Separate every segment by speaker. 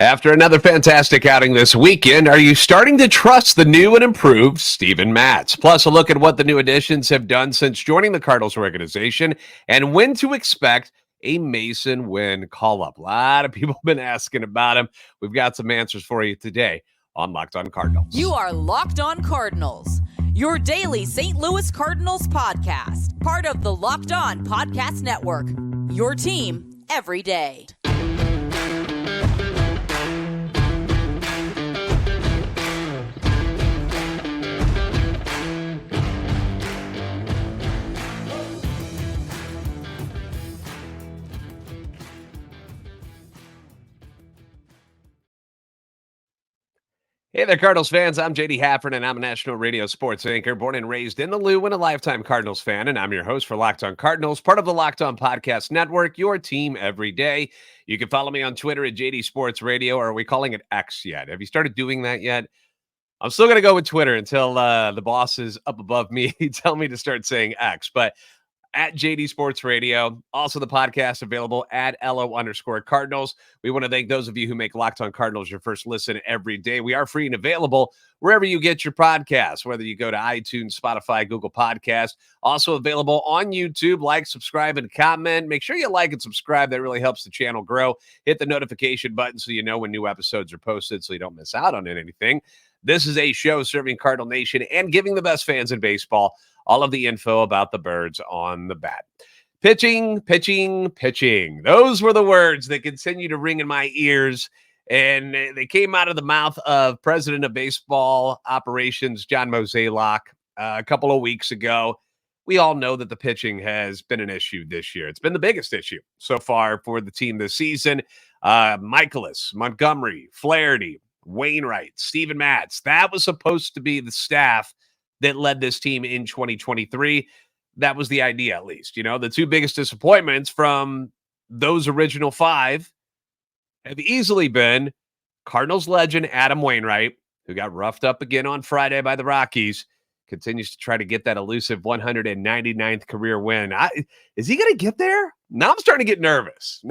Speaker 1: After another fantastic outing this weekend, are you starting to trust the new and improved Steven Matz? Plus, a look at what the new additions have done since joining the Cardinals organization and when to expect a Masyn Winn call-up. A lot of people have been asking about him. We've got some answers for you today on Locked On Cardinals.
Speaker 2: You are Locked On Cardinals, your daily St. Louis Cardinals podcast, part of the Locked On Podcast Network, your team every day.
Speaker 1: Hey there, Cardinals fans. I'm JD Hafford, and I'm a national radio sports anchor, born and raised in the Lou, and a lifetime Cardinals fan. And I'm your host for Locked On Cardinals, part of the Locked On Podcast Network, your team every day. You can follow me on Twitter at JD Sports Radio, or are we calling it X yet? Have you started doing that yet? I'm still going to go with Twitter until the bosses up above me tell me to start saying X. But at JD Sports Radio. Also, the podcast available at LO_Cardinals. We want to thank those of you who make Locked On Cardinals your first listen every day. We are free and available wherever you get your podcasts, whether you go to iTunes, Spotify, Google Podcasts. Also available on YouTube. Like, subscribe, and comment. Make sure you like and subscribe. That really helps the channel grow. Hit the notification button so you know when new episodes are posted so you don't miss out on anything. This is a show serving Cardinal Nation and giving the best fans in baseball all of the info about the birds on the bat. Pitching, pitching, pitching. Those were the words that continue to ring in my ears. And they came out of the mouth of President of Baseball Operations, John Mozeliak, a couple of weeks ago. We all know that the pitching has been an issue this year. It's been the biggest issue so far for the team this season. Michaelis, Montgomery, Flaherty, Wainwright, Steven Matz. That was supposed to be the staff that led this team in 2023. That was the idea, at least. You know, the two biggest disappointments from those original five have easily been Cardinals legend Adam Wainwright, who got roughed up again on Friday by the Rockies, continues to try to get that elusive 199th career win. Is he going to get there? Now I'm starting to get nervous.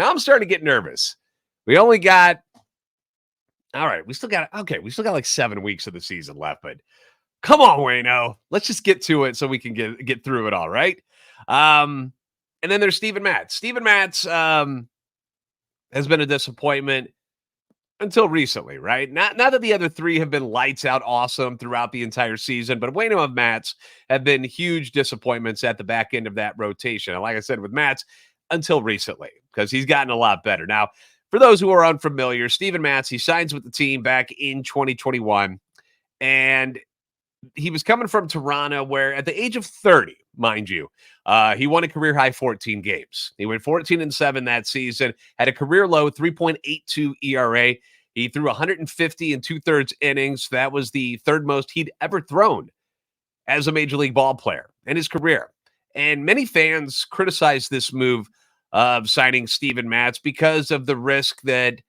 Speaker 1: We only got, all right, we still got like 7 weeks of the season left, but come on, Wayno. Let's just get to it so we can get through it all, right? And then there's Steven Matz. Steven Matz has been a disappointment until recently, right? Not that the other three have been lights out awesome throughout the entire season, but Wayno and Matz have been huge disappointments at the back end of that rotation. And like I said, with Matz, until recently, because he's gotten a lot better. Now, for those who are unfamiliar, Steven Matz, he signs with the team back in 2021, and he was coming from Toronto, where at the age of 30, mind you, he won a career-high 14 games. He went 14-7 that season, had a career-low 3.82 ERA. He threw 150 and two-thirds innings. That was the third most he'd ever thrown as a Major League ball player in his career. And many fans criticized this move of signing Steven Matz because of the risk that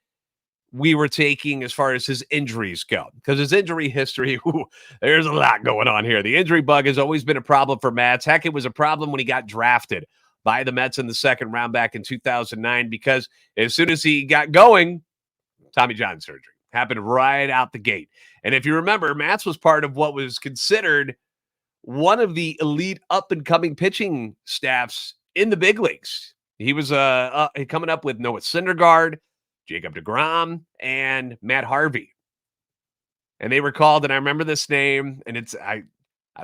Speaker 1: we were taking as far as his injuries go, because his injury history, there's a lot going on here. The injury bug has always been a problem for Matz. Heck, it was a problem when he got drafted by the Mets in the second round back in 2009, because as soon as he got going, Tommy John surgery happened right out the gate. And if you remember, Matz was part of what was considered one of the elite up-and-coming pitching staffs in the big leagues. He was coming up with Noah Syndergaard, Jacob deGrom, and Matt Harvey. And they were called, and I remember this name, and I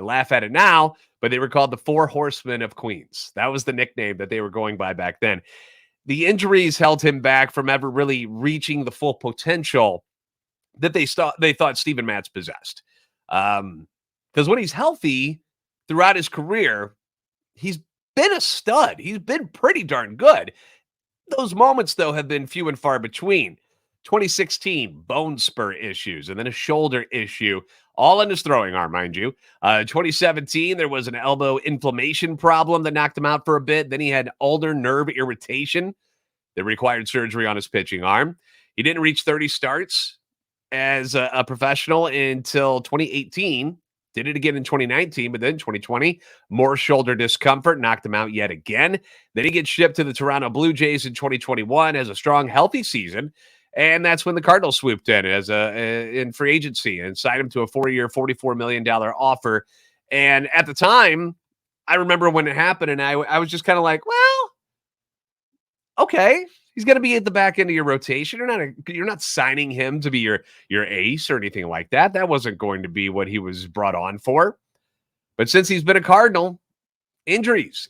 Speaker 1: laugh at it now, but they were called the Four Horsemen of Queens. That was the nickname that they were going by back then. The injuries held him back from ever really reaching the full potential that they thought Steven Matz possessed. Because when he's healthy throughout his career, he's been a stud. He's been pretty darn good. Those moments, though, have been few and far between. 2016, bone spur issues, and then a shoulder issue, all in his throwing arm, mind you. 2017, there was an elbow inflammation problem that knocked him out for a bit. Then he had ulnar nerve irritation that required surgery on his pitching arm. He didn't reach 30 starts as a professional until 2018. Did it again in 2019, but then 2020, more shoulder discomfort, knocked him out yet again. Then he gets shipped to the Toronto Blue Jays in 2021, has a strong, healthy season, And that's when the Cardinals swooped in in free agency and signed him to a 4-year, $44 million offer. And at the time, I remember when it happened, and I was just kind of like, well, okay, he's going to be at the back end of your rotation. You're not signing him to be your ace or anything like that. That wasn't going to be what he was brought on for. But since he's been a Cardinal, injuries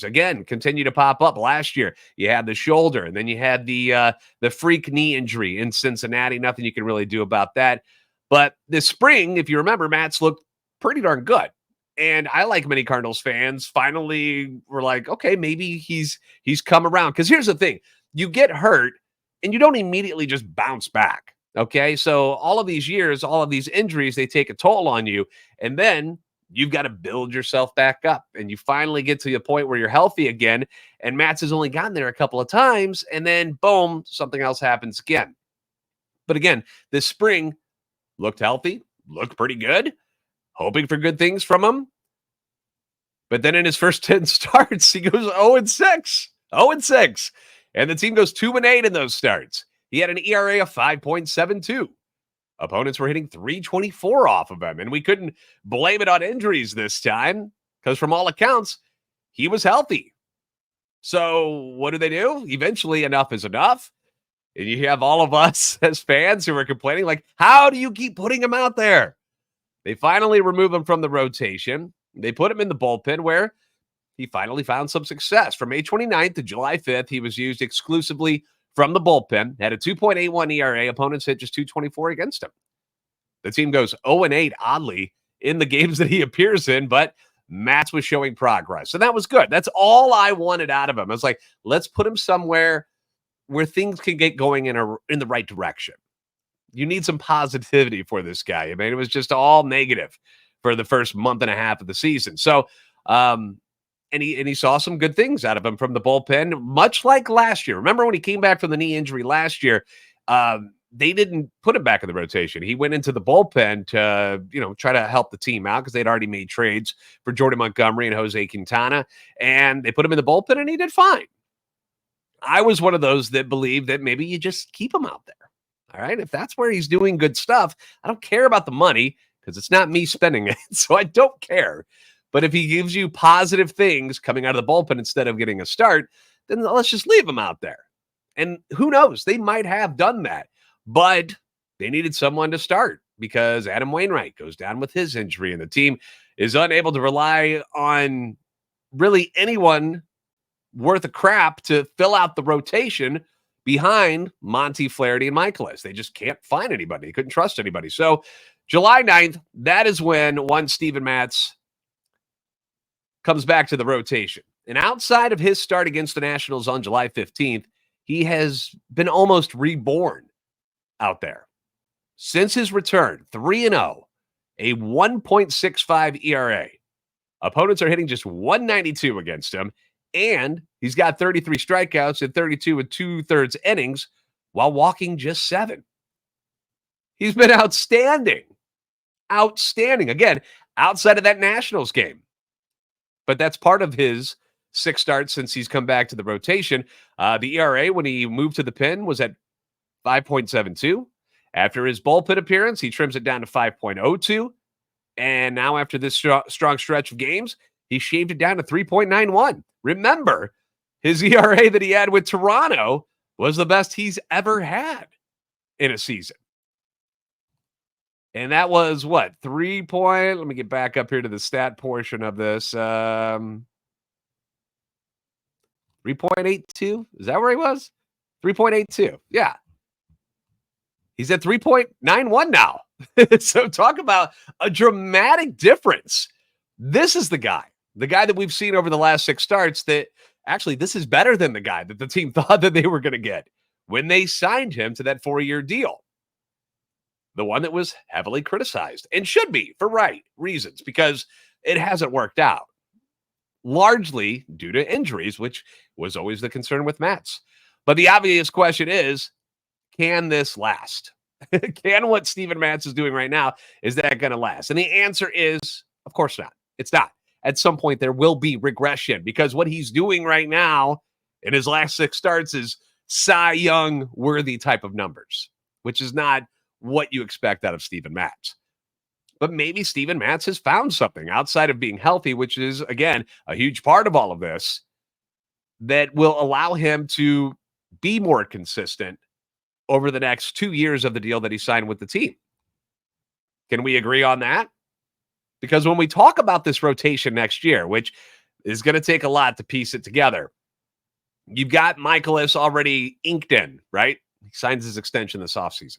Speaker 1: again continue to pop up. Last year, you had the shoulder, and then you had the freak knee injury in Cincinnati. Nothing you can really do about that. But this spring, if you remember, Matz looked pretty darn good. And I, like many Cardinals fans, finally were like, okay, maybe he's come around. Because here's the thing. You get hurt, and you don't immediately just bounce back, okay? So all of these years, all of these injuries, they take a toll on you. And then you've got to build yourself back up. And you finally get to the point where you're healthy again. And Matz has only gotten there a couple of times. And then, boom, something else happens again. But again, this spring looked healthy, looked pretty good. Hoping for good things from him. But then in his first 10 starts, he goes 0-6. 0-6. And the team goes 2-8 in those starts. He had an ERA of 5.72. Opponents were hitting 324 off of him. And we couldn't blame it on injuries this time because from all accounts, he was healthy. So what do? Eventually, enough is enough. And you have all of us as fans who are complaining, like, how do you keep putting him out there? They finally remove him from the rotation. They put him in the bullpen where he finally found some success. From May 29th to July 5th, he was used exclusively from the bullpen, had a 2.81 ERA. Opponents hit just 224 against him. The team goes 0-8, oddly, in the games that he appears in, but Matz was showing progress. So that was good. That's all I wanted out of him. I was like, let's put him somewhere where things can get going in the right direction. You need some positivity for this guy. I mean, it was just all negative for the first month and a half of the season. So, and he saw some good things out of him from the bullpen, much like last year. Remember when he came back from the knee injury last year, they didn't put him back in the rotation. He went into the bullpen to, try to help the team out because they'd already made trades for Jordan Montgomery and Jose Quintana, and they put him in the bullpen and he did fine. I was one of those that believed that maybe you just keep him out there. All right. If that's where he's doing good stuff, I don't care about the money because it's not me spending it. So I don't care. But if he gives you positive things coming out of the bullpen instead of getting a start, then let's just leave him out there. And who knows? They might have done that. But they needed someone to start because Adam Wainwright goes down with his injury and the team is unable to rely on really anyone worth a crap to fill out the rotation behind Monty, Flaherty, and Michaelis. They just can't find anybody. They couldn't trust anybody. So July 9th, that is when Steven Matz comes back to the rotation. And outside of his start against the Nationals on July 15th, he has been almost reborn out there. Since his return, 3-0, a 1.65 ERA. Opponents are hitting just 192 against him. And he's got 33 strikeouts in 32 2/3 innings while walking just 7. He's been outstanding. Outstanding. Again, outside of that Nationals game. But that's part of his 6 starts since he's come back to the rotation. The ERA when he moved to the pen was at 5.72. After his bullpen appearance, he trims it down to 5.02. And now after this strong stretch of games, he shaved it down to 3.91. Remember, his ERA that he had with Toronto was the best he's ever had in a season. And that was what? Let me get back up here to the stat portion of this. 3.82? Is that where he was? 3.82. Yeah. He's at 3.91 now. So talk about a dramatic difference. This is the guy that we've seen over the last 6 starts that actually this is better than the guy that the team thought that they were going to get when they signed him to that 4-year deal. The one that was heavily criticized and should be for right reasons because it hasn't worked out. Largely due to injuries, which was always the concern with Matz. But the obvious question is, can this last? Can what Steven Matz is doing right now, is that going to last? And the answer is, of course not. It's not. At some point, there will be regression because what he's doing right now in his last 6 starts is Cy Young worthy type of numbers, which is not what you expect out of Steven Matz. But maybe Steven Matz has found something outside of being healthy, which is, again, a huge part of all of this, that will allow him to be more consistent over the next 2 years of the deal that he signed with the team. Can we agree on that? Because when we talk about this rotation next year, which is going to take a lot to piece it together, you've got Michaelis already inked in, right? He signs his extension this offseason.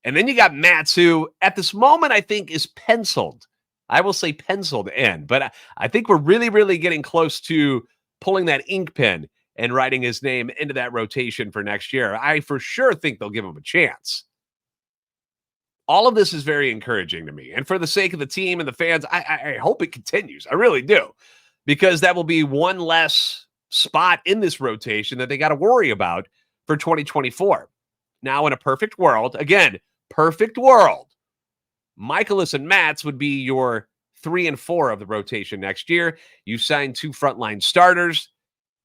Speaker 1: And then you got Matz, who at this moment I think is penciled. I will say penciled in, but I think we're really, really getting close to pulling that ink pen and writing his name into that rotation for next year. I for sure think they'll give him a chance. All of this is very encouraging to me. And for the sake of the team and the fans, I hope it continues. I really do. Because that will be one less spot in this rotation that they got to worry about for 2024. Now, in a perfect world, again, perfect world, Michaelis and Matz would be your 3 and 4 of the rotation next year. You sign 2 frontline starters,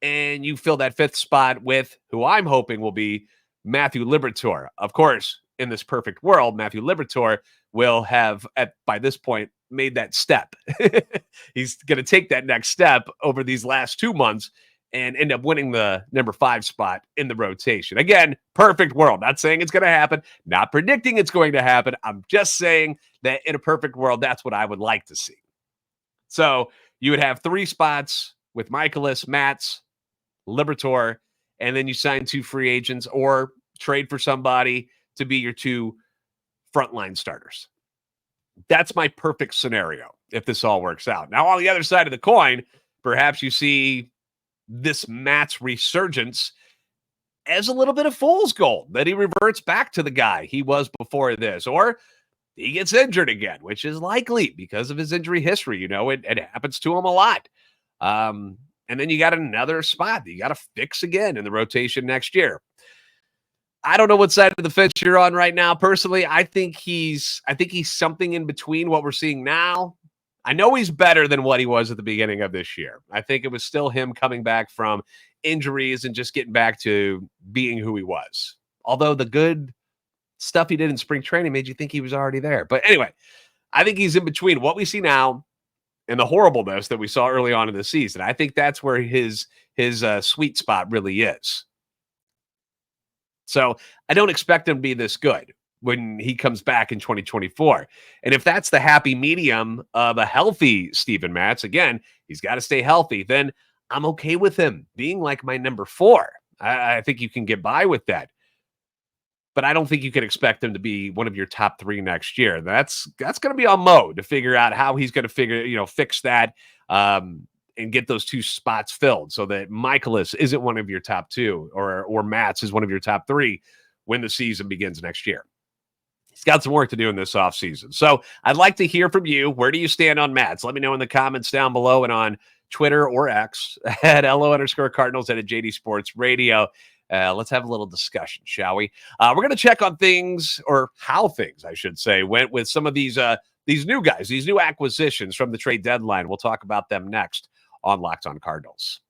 Speaker 1: and you fill that 5th spot with who I'm hoping will be Matthew Liberatore. Of course, in this perfect world, Matthew Liberatore will have, by this point, made that step. He's going to take that next step over these last 2 months and end up winning the number 5 spot in the rotation. Again, perfect world. Not saying it's going to happen, not predicting it's going to happen. I'm just saying that in a perfect world, that's what I would like to see. So you would have 3 spots with Michaelis, Matz, Liberatore, and then you sign 2 free agents or trade for somebody to be your 2 frontline starters. That's my perfect scenario if this all works out. Now, on the other side of the coin, perhaps you see this Matz resurgence as a little bit of fool's gold, that he reverts back to the guy he was before this, or he gets injured again, which is likely because of his injury history. You know, it happens to him a lot. And then you got another spot that you got to fix again in the rotation next year. I don't know what side of the fence you're on right now. Personally, I think he's something in between what we're seeing now. I know he's better than what he was at the beginning of this year. I think it was still him coming back from injuries and just getting back to being who he was. Although the good stuff he did in spring training made you think he was already there. But anyway, I think he's in between what we see now and the horribleness that we saw early on in the season. I think that's where his sweet spot really is. So I don't expect him to be this good when he comes back in 2024. And if that's the happy medium of a healthy Steven Matz, again, he's got to stay healthy, then I'm okay with him being like my number 4. I think you can get by with that. But I don't think you can expect him to be one of your top 3 next year. That's going to be on Mo to figure out how he's going to fix that and get those 2 spots filled so that Michaelis isn't one of your top 2 or Matz is one of your top 3 when the season begins next year. He's got some work to do in this offseason. So I'd like to hear from you. Where do you stand on Matz? Let me know in the comments down below and on Twitter or X at LO_Cardinals and at JD Sports Radio. Let's have a little discussion, shall we? We're going to check on things, or how things, I should say, went with some of these new guys, these new acquisitions from the trade deadline. We'll talk about them next on Locked On Cardinals.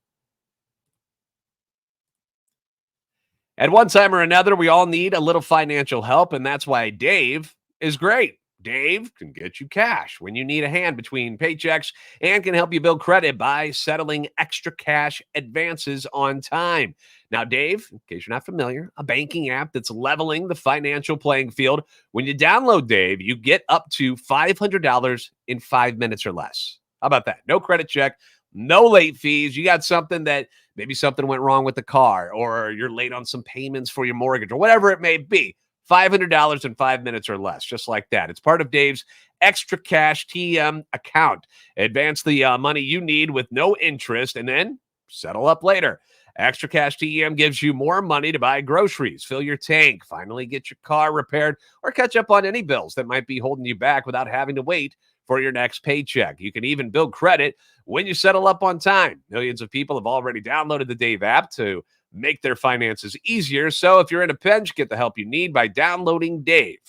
Speaker 1: At one time or another, we all need a little financial help, and that's why Dave is great. Dave can get you cash when you need a hand between paychecks and can help you build credit by settling extra cash advances on time. Now, Dave, in case you're not familiar, a banking app that's leveling the financial playing field. When you download Dave, you get up to $500 in 5 minutes or less. How about that? No credit check, no late fees. You got something that maybe something went wrong with the car, or you're late on some payments for your mortgage, or whatever it may be. $500 in 5 minutes or less, just like that. It's part of Dave's Extra Cash TM account. Advance the money you need with no interest and then settle up later. Extra Cash TM gives you more money to buy groceries, fill your tank, finally get your car repaired, or catch up on any bills that might be holding you back without having to wait for your next paycheck. You can even build credit when you settle up on time. Millions of people have already downloaded the Dave app to make their finances easier. So if you're in a pinch, get the help you need by downloading Dave.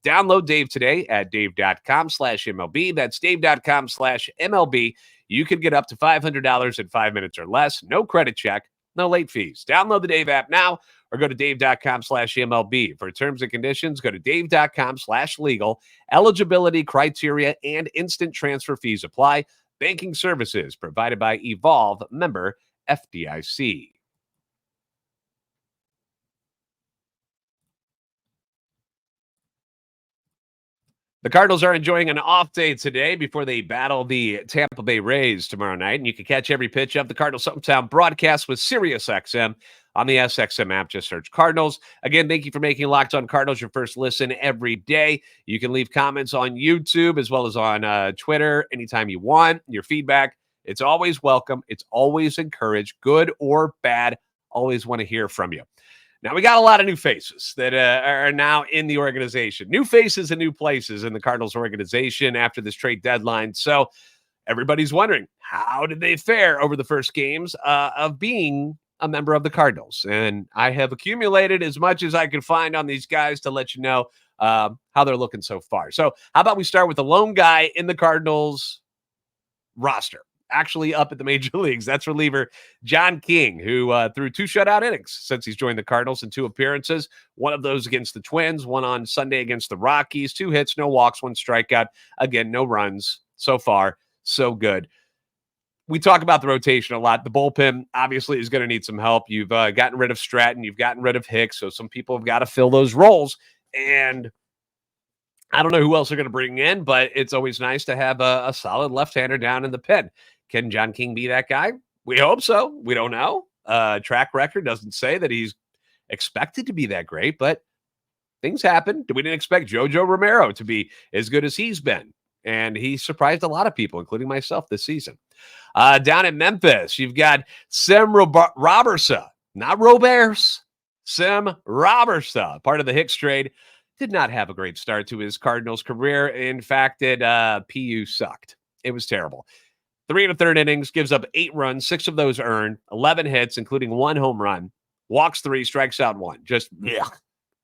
Speaker 1: Download Dave today at dave.com/MLB. That's dave.com/MLB. You can get up to $500 in 5 minutes or less. No credit check, no late fees. Download the Dave app now or go to dave.com/MLB. For terms and conditions, go to dave.com/legal. Eligibility criteria and instant transfer fees apply. Banking services provided by Evolve, member FDIC. The Cardinals are enjoying an off day today before they battle the Tampa Bay Rays tomorrow night. And you can catch every pitch of the Cardinals Hometown broadcast with SiriusXM on the SXM app. Just search Cardinals. Again, thank you for making Locked On Cardinals your first listen every day. You can leave comments on YouTube as well as on Twitter anytime you want. Your feedback, it's always welcome. It's always encouraged, good or bad. Always want to hear from you. Now, we got a lot of new faces that are now in the organization. New faces and new places in the Cardinals organization after this trade deadline. So everybody's wondering, how did they fare over the first games of being a member of the Cardinals? And I have accumulated as much as I could find on these guys to let you know how they're looking so far. So how about we start with the lone guy in the Cardinals roster, actually up at the major leagues. That's reliever John King, who threw 2 shutout innings since he's joined the Cardinals in 2 appearances. One of those against the Twins, one on Sunday against the Rockies. 2 hits, no walks, 1 strikeout. Again, no runs. So far, so good. We talk about the rotation a lot. The bullpen obviously is going to need some help. You've gotten rid of Stratton. You've gotten rid of Hicks. So some people have got to fill those roles. And I don't know who else they're going to bring in, but it's always nice to have a solid left-hander down in the pen. Can John King be that guy? We hope so. We don't know. Track record doesn't say that he's expected to be that great, but things happen. We didn't expect Jojo Romero to be as good as he's been, and he surprised a lot of people, including myself, this season. Down in Memphis, you've got Sim Robertson, not Roberts, Sim Robertson, part of the Hicks trade. Did not have a great start to his Cardinals career. In fact, PU sucked. It was terrible. 3 1/3 innings, gives up 8 runs, 6 of those earned, 11 hits, including 1 home run, walks 3, strikes out 1. Just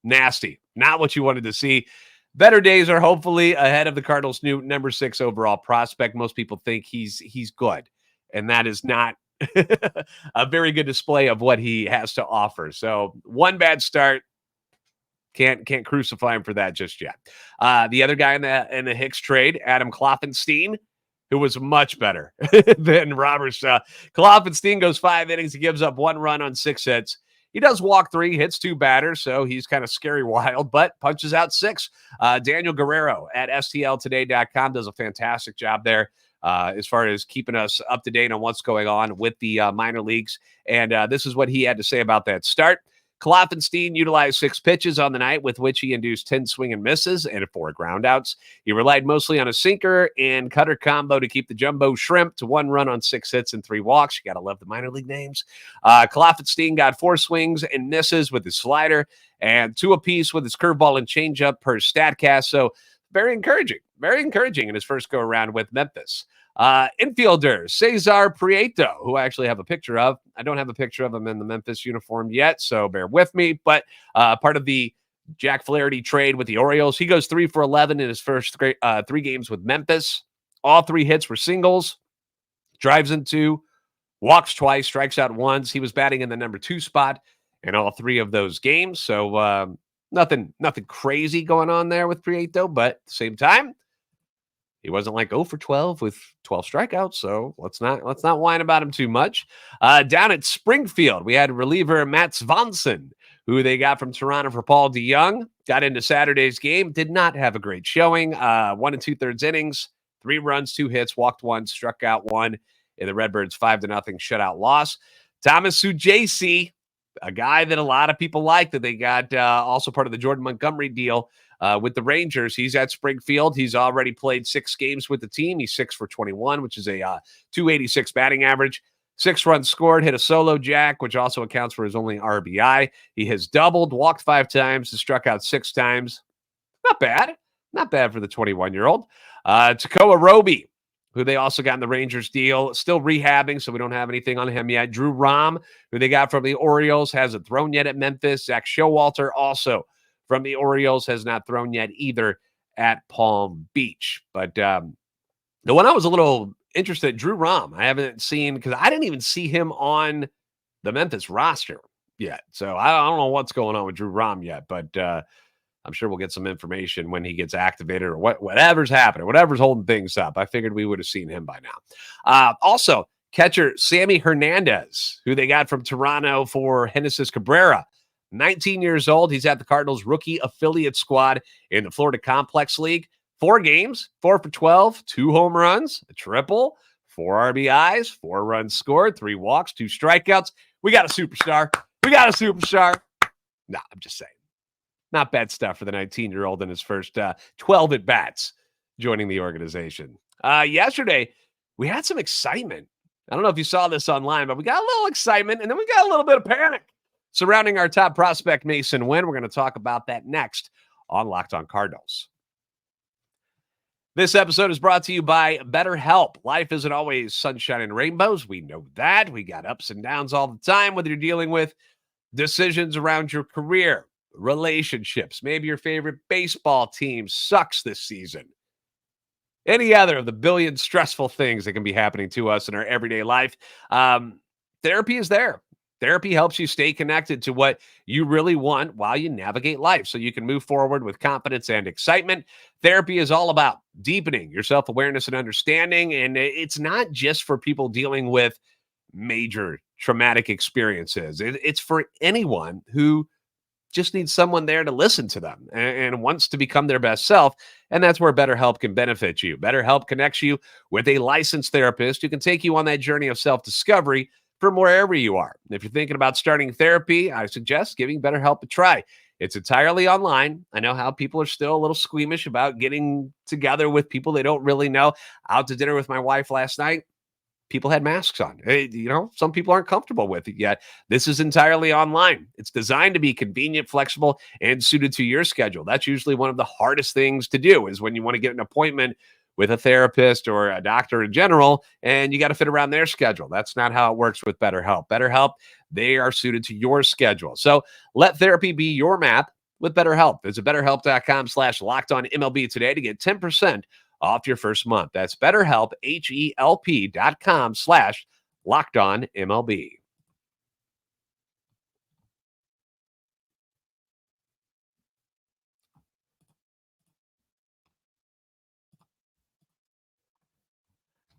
Speaker 1: nasty. Not what you wanted to see. Better days are hopefully ahead of the Cardinals' new number 6 overall prospect. Most people think he's good, and that is not a very good display of what he has to offer. So 1 bad start. Can't crucify him for that just yet. The other guy in the Hicks trade, Adam Kloffenstein, who was much better than Roberts. Kloffenstein goes 5 innings. He gives up 1 run on 6 hits. He does walk 3, hits 2 batters, so he's kind of scary wild, but punches out 6. Daniel Guerrero at STLtoday.com does a fantastic job there as far as keeping us up to date on what's going on with the minor leagues. And this is what he had to say about that start. Kloffenstein utilized 6 pitches on the night, with which he induced 10 swing and misses and 4 groundouts. He relied mostly on a sinker and cutter combo to keep the jumbo shrimp to 1 run on 6 hits and 3 walks. You got to love the minor league names. Kloffenstein got 4 swings and misses with his slider and 2 apiece with his curveball and changeup per StatCast. So very encouraging in his first go around with Memphis. Infielder Cesar Prieto, who I actually have a picture of. I don't have a picture of him in the Memphis uniform yet, so bear with me. But part of the Jack Flaherty trade with the Orioles, he goes 3 for 11 in his first 3 games with Memphis. All 3 hits were singles, drives in 2, walks twice, strikes out once. He was batting in the number 2 spot in all 3 of those games. So nothing crazy going on there with Prieto, but at the same time, he wasn't like 0 for 12 with 12 strikeouts, so let's not whine about him too much. Down at Springfield, we had reliever Matz Winn, who they got from Toronto for Paul DeYoung. Got into Saturday's game, did not have a great showing. 1 2/3 innings, 3 runs, 2 hits, walked 1, struck out 1 in the Redbirds' 5-0 shutout loss. Thomas Sujasi, a guy that a lot of people like that they got also part of the Jordan Montgomery deal. With the Rangers, he's at Springfield. He's already played 6 games with the team. He's 6 for 21, which is a 286 batting average. 6 runs scored, hit a solo jack, which also accounts for his only RBI. He has doubled, walked 5 times, and struck out 6 times. Not bad. Not bad for the 21-year-old. Takoa Roby, who they also got in the Rangers deal, still rehabbing, so we don't have anything on him yet. Drew Rom, who they got from the Orioles, hasn't thrown yet at Memphis. Zach Showalter, also from the Orioles, has not thrown yet either at Palm Beach. But the one I was a little interested, Drew Rom, I haven't seen, because I didn't even see him on the Memphis roster yet. So I don't know what's going on with Drew Rom yet, but I'm sure we'll get some information when he gets activated or whatever's happening, whatever's holding things up. I figured we would have seen him by now. Also, catcher Sammy Hernandez, who they got from Toronto for Genesis Cabrera. 19 years old. He's at the Cardinals rookie affiliate squad in the Florida Complex League. 4 games, 4 for 12, 2 home runs, a triple, 4 RBIs, 4 runs scored, 3 walks, 2 strikeouts. We got a superstar. Nah, I'm just saying. Not bad stuff for the 19-year-old in his first 12 at-bats joining the organization. Yesterday, we had some excitement. I don't know if you saw this online, but we got a little excitement, and then we got a little bit of panic surrounding our top prospect, Masyn Winn. We're going to talk about that next on Locked On Cardinals. This episode is brought to you by BetterHelp. Life isn't always sunshine and rainbows. We know that. We got ups and downs all the time, whether you're dealing with decisions around your career, relationships, maybe your favorite baseball team sucks this season. Any other of the billion stressful things that can be happening to us in our everyday life. Therapy is there. Therapy helps you stay connected to what you really want while you navigate life so you can move forward with confidence and excitement. Therapy is all about deepening your self-awareness and understanding, and it's not just for people dealing with major traumatic experiences. It's for anyone who just needs someone there to listen to them and wants to become their best self, and that's where BetterHelp can benefit you. BetterHelp connects you with a licensed therapist who can take you on that journey of self-discovery from wherever you are. And if you're thinking about starting therapy, I suggest giving BetterHelp a try. It's entirely online. I know how people are still a little squeamish about getting together with people they don't really know. Out to dinner with my wife last night. People had masks on. Some people aren't comfortable with it yet. This is entirely online. It's designed to be convenient, flexible, and suited to your schedule. That's usually one of the hardest things to do is when you want to get an appointment with a therapist or a doctor in general, and you got to fit around their schedule. That's not how it works with BetterHelp. BetterHelp, they are suited to your schedule. So let therapy be your map with BetterHelp. Visit BetterHelp.com/LockedOnMLB today to get 10% off your first month. That's BetterHelp, HELP.com/LockedOnMLB.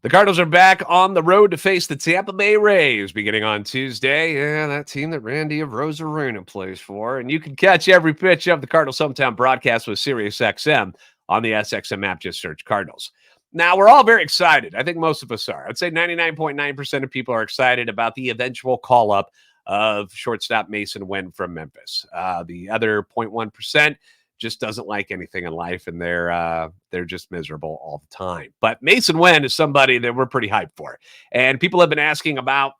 Speaker 1: The Cardinals are back on the road to face the Tampa Bay Rays beginning on Tuesday. Yeah, that team that Randy of Resurgence plays for. And you can catch every pitch of the Cardinals hometown broadcast with SiriusXM on the SXM app. Just search Cardinals. Now, we're all very excited. I think most of us are. I'd say 99.9% of people are excited about the eventual call-up of shortstop Masyn Winn from Memphis. The other 0.1% just doesn't like anything in life, and they're just miserable all the time. But Masyn Winn is somebody that we're pretty hyped for. And people have been asking about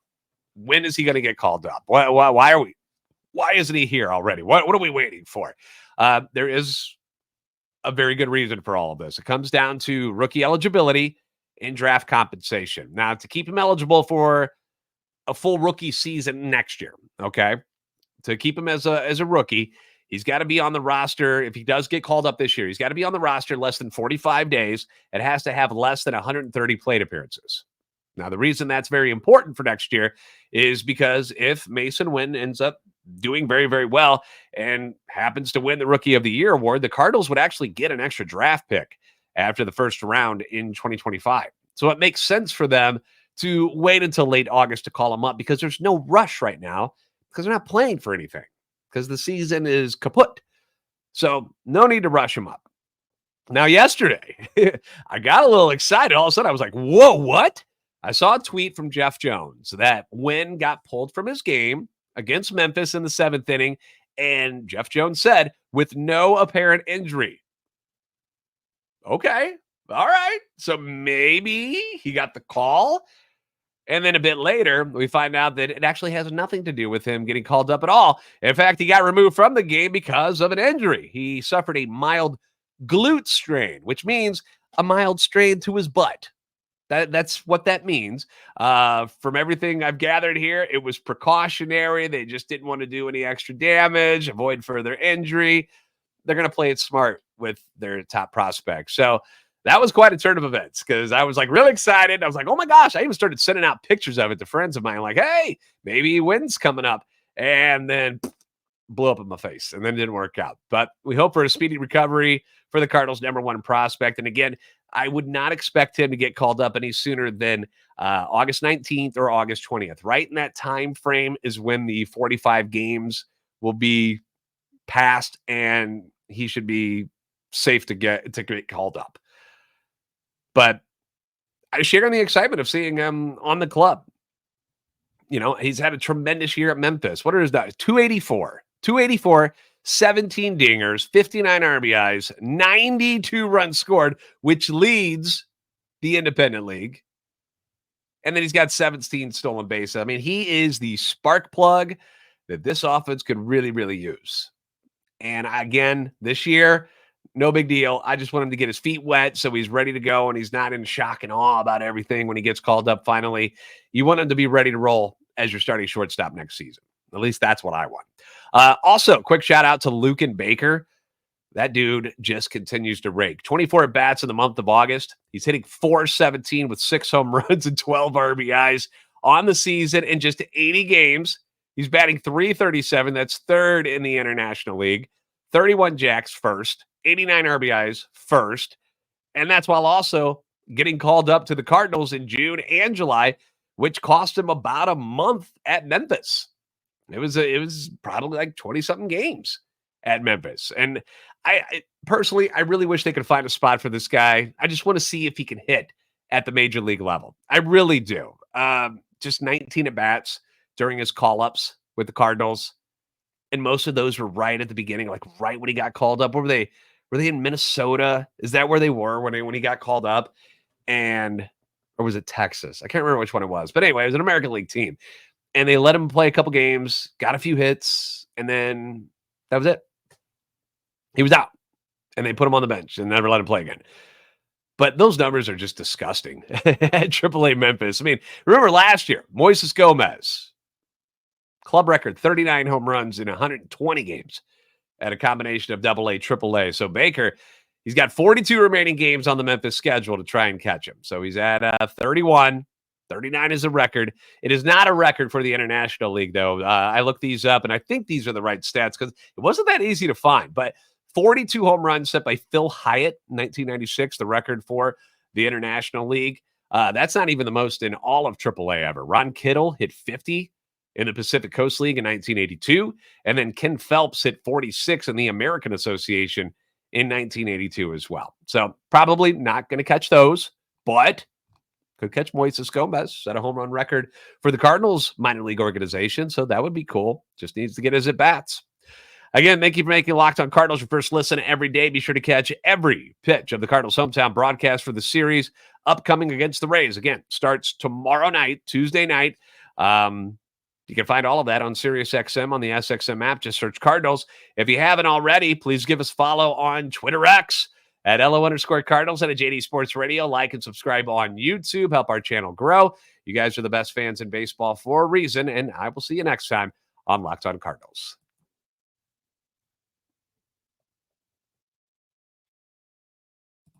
Speaker 1: when is he going to get called up? Why isn't he here already? What are we waiting for? There is a very good reason for all of this. It comes down to rookie eligibility and draft compensation. Now, to keep him eligible for a full rookie season next year, okay, to keep him as a rookie, he's got to be on the roster. If he does get called up this year, he's got to be on the roster less than 45 days. It has to have less than 130 plate appearances. Now, the reason that's very important for next year is because if Masyn Winn ends up doing very, very well and happens to win the Rookie of the Year award, the Cardinals would actually get an extra draft pick after the first round in 2025. So it makes sense for them to wait until late August to call him up because there's no rush right now because they're not playing for anything because the season is kaput. So no need to rush him up. Now, yesterday, I got a little excited. All of a sudden, I was like, whoa, what? I saw a tweet from Jeff Jones that Winn got pulled from his game against Memphis in the 7th inning, and Jeff Jones said, with no apparent injury. Okay, all right. So maybe he got the call, and then a bit later, we find out that it actually has nothing to do with him getting called up at all. In fact, he got removed from the game because of an injury. He suffered a mild glute strain, which means a mild strain to his butt. That's what that means. From everything I've gathered here, it was precautionary. They just didn't want to do any extra damage, avoid further injury. They're going to play it smart with their top prospects. So that was quite a turn of events because I was like really excited. I was like, oh my gosh, I even started sending out pictures of it to friends of mine, like, hey, maybe he wins coming up. And then blew up in my face and then didn't work out. But we hope for a speedy recovery for the Cardinals' number one prospect. And again, I would not expect him to get called up any sooner than August 19th or August 20th. Right in that time frame is when the 45 games will be passed and he should be safe to get called up. But I share in the excitement of seeing him on the club. You know, he's had a tremendous year at Memphis. What are his numbers? 284, 17 dingers, 59 RBIs, 92 runs scored, which leads the independent league. And then he's got 17 stolen bases. I mean, he is the spark plug that this offense could really, really use. And again, this year, no big deal. I just want him to get his feet wet so he's ready to go and he's not in shock and awe about everything when he gets called up finally. You want him to be ready to roll as your starting shortstop next season. At least that's what I want. Also, quick shout out to Luken Baker. That dude just continues to rake. 24 at-bats in the month of August. He's hitting .417 with 6 home runs and 12 RBIs on the season in just 80 games. He's batting .337. That's third in the International League. 31 jacks first. 89 RBIs first. And that's while also getting called up to the Cardinals in June and July, which cost him about a month at Memphis. It was probably like 20-something games at Memphis. And I personally, I really wish they could find a spot for this guy. I just want to see if he can hit at the major league level. I really do. Just 19 at-bats during his call-ups with the Cardinals. And most of those were right at the beginning, like right when he got called up. Where were they? Were they in Minnesota? Is that where they were when he got called up? Or was it Texas? I can't remember which one it was. But anyway, it was an American League team. And they let him play a couple games, got a few hits, and then that was it. He was out. And they put him on the bench and never let him play again. But those numbers are just disgusting at AAA Memphis. I mean, remember last year, Moises Gomez, club record, 39 home runs in 120 games at a combination of AA, AAA. So Baker, he's got 42 remaining games on the Memphis schedule to try and catch him. So he's at 31. 39 is a record. It is not a record for the International League, though. I looked these up, and I think these are the right stats because it wasn't that easy to find. But 42 home runs set by Phil Hyatt in 1996, the record for the International League. That's not even the most in all of AAA ever. Ron Kittle hit 50 in the Pacific Coast League in 1982, and then Ken Phelps hit 46 in the American Association in 1982 as well. So probably not going to catch those, but could catch Moises Gomez, set a home run record for the Cardinals minor league organization. So that would be cool. Just needs to get his at-bats. Again, thank you for making Locked On Cardinals your first listen every day. Be sure to catch every pitch of the Cardinals hometown broadcast for the series upcoming against the Rays. Again, starts tomorrow night, Tuesday night. You can find all of that on SiriusXM on the SXM app. Just search Cardinals. If you haven't already, please give us a follow on Twitter X at @LO_Cardinals and at JD Sports Radio. Like and subscribe on YouTube. Help our channel grow. You guys are the best fans in baseball for a reason, and I will see you next time on Locked On Cardinals.